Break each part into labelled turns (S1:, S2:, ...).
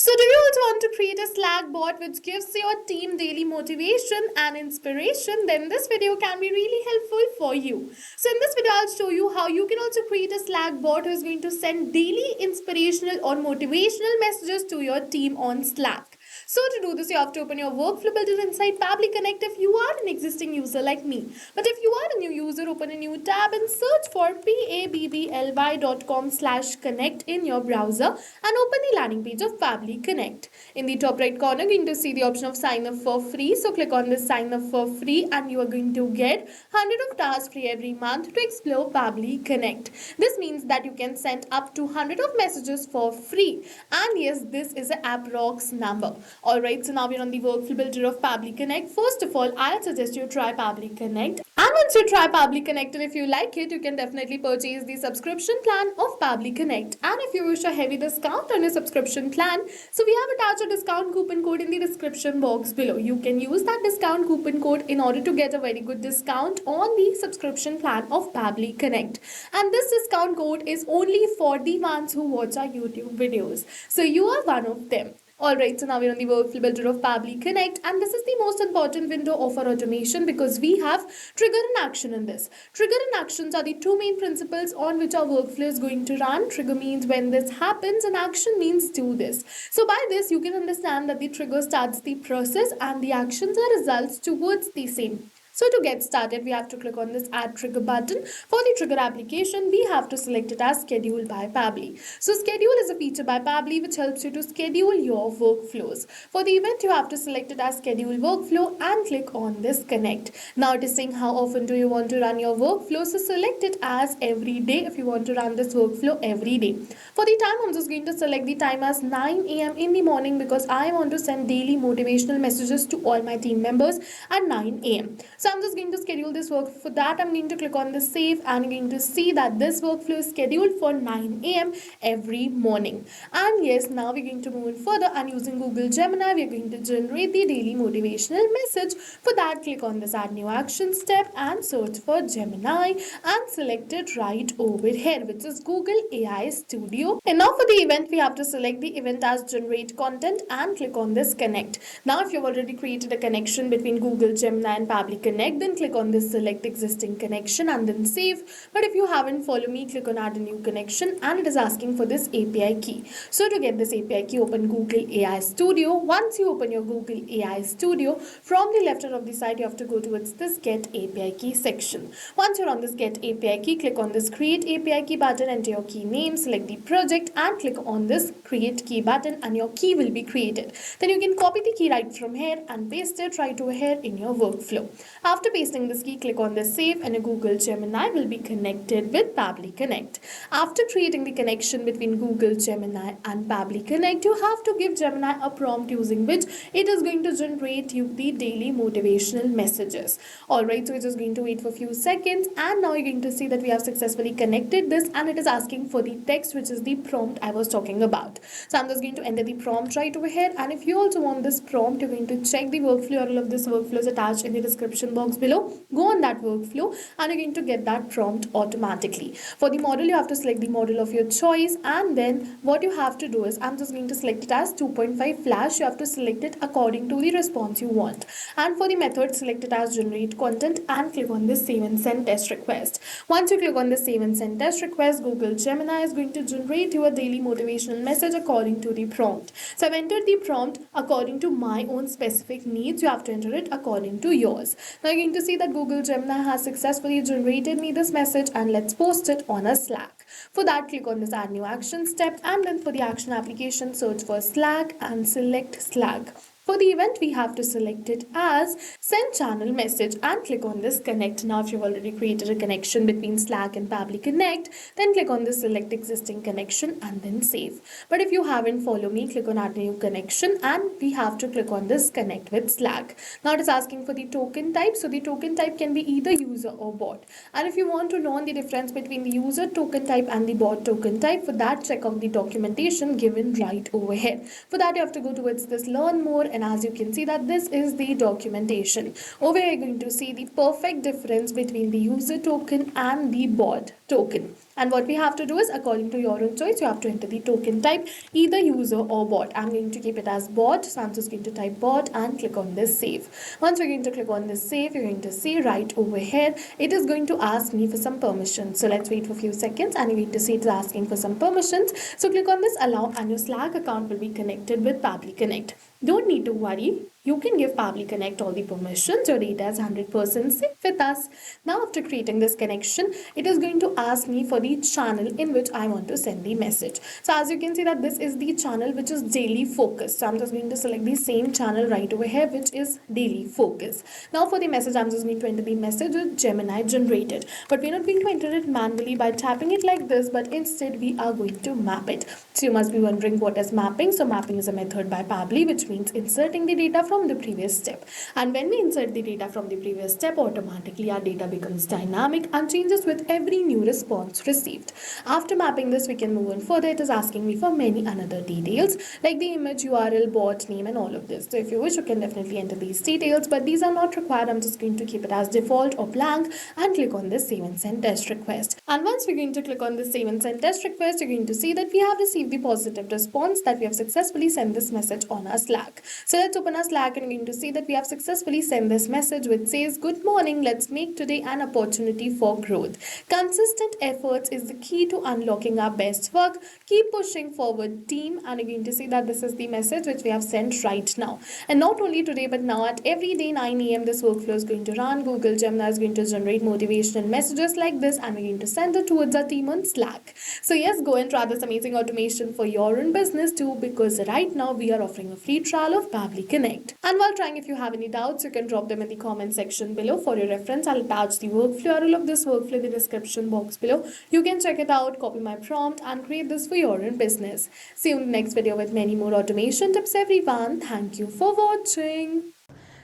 S1: So, do you also want to create a Slack bot which gives your team daily motivation and inspiration? Then this video can be really helpful for you. So, in this video, I'll show you how you can also create a Slack bot who is going to send daily inspirational or motivational messages to your team on Slack. So to do this, you have to open your workflow builder inside Pabbly Connect if you are an existing user like me. But if you are a new user, open a new tab and search for pabbly.com/connect in your browser and open the landing page of Pabbly Connect. In the top right corner, you're going to see the option of sign up for free. So click on this sign up for free and you are going to get 100 of tasks free every month to explore Pabbly Connect. This means that you can send up to 100 of messages for free. And yes, this is an app rocks number. Alright, so now we're on the workflow builder of Pabbly Connect. First of all, I'll suggest you try Pabbly Connect. And once you try Pabbly Connect and if you like it, you can definitely purchase the subscription plan of Pabbly Connect. And if you wish a heavy discount on your subscription plan, so we have attached a discount coupon code in the description box below. You can use that discount coupon code in order to get a very good discount on the subscription plan of Pabbly Connect. And this discount code is only for the ones who watch our YouTube videos. So you are one of them. Alright, so now we're on the workflow builder of Pabbly Connect, and this is the most important window of our automation because we have trigger and action in this. Trigger and actions are the two main principles on which our workflow is going to run. Trigger means when this happens and action means do this. So by this you can understand that the trigger starts the process and the actions are results towards the same. So to get started, we have to click on this add trigger button. For the trigger application, we have to select it as schedule by Pabbly. So schedule is a feature by Pabbly which helps you to schedule your workflows. For the event, you have to select it as schedule workflow and click on this connect. Now it is saying how often do you want to run your workflow. So select it as every day if you want to run this workflow every day. For the time, I'm just going to select the time as 9 a.m. in the morning because I want to send daily motivational messages to all my team members at 9 a.m. So I'm just going to schedule this work. For that, I'm going to click on the save and I'm going to see that this workflow is scheduled for 9 a.m. every morning. And yes, now we're going to move in further and using Google Gemini, we're going to generate the daily motivational message. For that, click on this add new action step and search for Gemini and select it right over here, which is Google AI Studio. And now for the event, we have to select the event as generate content and click on this connect. Now, if you've already created a connection between Google Gemini and Pabbly Connect, then click on this select existing connection and then save. But if you haven't, follow me, click on add a new connection and it is asking for this API key. So to get this API key, open Google AI Studio. Once you open your Google AI Studio, from the left hand of the side, you have to go towards this get API key section. Once you're on this get API key, click on this create API key button, enter your key name, select the project and click on this create key button and your key will be created. Then you can copy the key right from here and paste it right over here in your workflow. After pasting this key, click on the save and a Google Gemini will be connected with Pabbly Connect. After creating the connection between Google Gemini and Pabbly Connect, you have to give Gemini a prompt using which it is going to generate you the daily motivational messages. Alright, so we're just going to wait for a few seconds and now you're going to see that we have successfully connected this and it is asking for the text, which is the prompt I was talking about. So I'm just going to enter the prompt right over here, and if you also want this prompt, you're going to check the workflow. All of this workflow is attached in the description box below. Go on that workflow and you're going to get that prompt automatically. For the model, you have to select the model of your choice, and then what you have to do is I'm just going to select it as 2.5 flash. You have to select it according to the response you want. And for the method, select it as generate content and click on this save and send test request. Once you click on the save and send test request, Google Gemini is going to generate your daily motivational message according to the prompt. So I've entered the prompt according to my own specific needs. You have to enter it according to yours. Now you're going to see that Google Gemini has successfully generated me this message and let's post it on a Slack. For that, click on this add new action step and then for the action application, search for Slack and select Slack. For the event, we have to select it as send channel message and click on this connect. Now, if you've already created a connection between Slack and Pabbly Connect, then click on this select existing connection and then save. But if you haven't, follow me, click on add new connection and we have to click on this connect with Slack. Now it is asking for the token type. So the token type can be either user or bot. And if you want to know the difference between the user token type and the bot token type, for that, check out the documentation given right over here. For that, you have to go towards this learn more. And as you can see that this is the documentation. Over here, you're going to see the perfect difference between the user token and the bot token. And what we have to do is, according to your own choice, you have to enter the token type, either user or bot. I'm going to keep it as bot, so I'm just going to type bot and click on this save. Once we're going to click on this save, you're going to see right over here, it is going to ask me for some permissions. So let's wait for a few seconds, and you're going to see it's asking for some permissions. So click on this allow, and your Slack account will be connected with Pabbly Connect. Don't need to worry. You can give Pabbly Connect all the permissions. Your data is 100% safe with us. Now, after creating this connection, it is going to ask me for the channel in which I want to send the message. So as you can see that this is the channel which is daily focus. So I'm just going to select the same channel right over here, which is daily focus. Now for the message, I'm just going to enter the message with Gemini generated. But we're not going to enter it manually by tapping it like this, but instead we are going to map it. So you must be wondering what is mapping. So mapping is a method by Pabbly, which means inserting the data from the previous step. And when we insert the data from the previous step, automatically our data becomes dynamic and changes with every new response received. After mapping this, we can move on further. It is asking me for many another details like the image, URL, bot name, and all of this. So if you wish, you can definitely enter these details, but these are not required. I'm just going to keep it as default or blank and click on this save and send test request. And once we're going to click on this save and send test request, you're going to see that we have received the positive response that we have successfully sent this message on our Slack. So let's open our Slack, and you're going to see that we have successfully sent this message which says, good morning, let's make today an opportunity for growth. Consistent efforts is the key to unlocking our best work. Keep pushing forward, team. And you're going to see that this is the message which we have sent right now. And not only today, but now at every day 9 a.m. this workflow is going to run. Google Gemini is going to generate motivational messages like this, and we're going to send it towards our team on Slack. So yes, go and try this amazing automation for your own business too, because right now we are offering a free trial of Pabbly Connect. And while trying, if you have any doubts, you can drop them in the comment section below. For your reference, I'll attach the workflow URL of this workflow in the description box below. You can check it out, copy my prompt, and create this for your own business. See you in the next video with many more automation tips, everyone. Thank you for watching.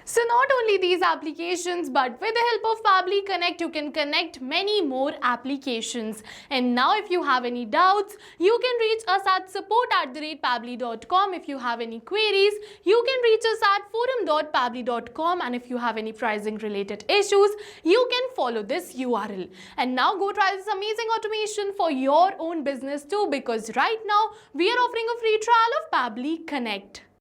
S2: So not only these applications, but with the help of Pabbly Connect, you can connect many more applications. And now if you have any doubts, you can reach us at support@pabbly.com. If you have any queries, you can reach us at forum.pabbly.com. And if you have any pricing related issues, you can follow this URL. And now go try this amazing automation for your own business too, because right now we are offering a free trial of Pabbly Connect.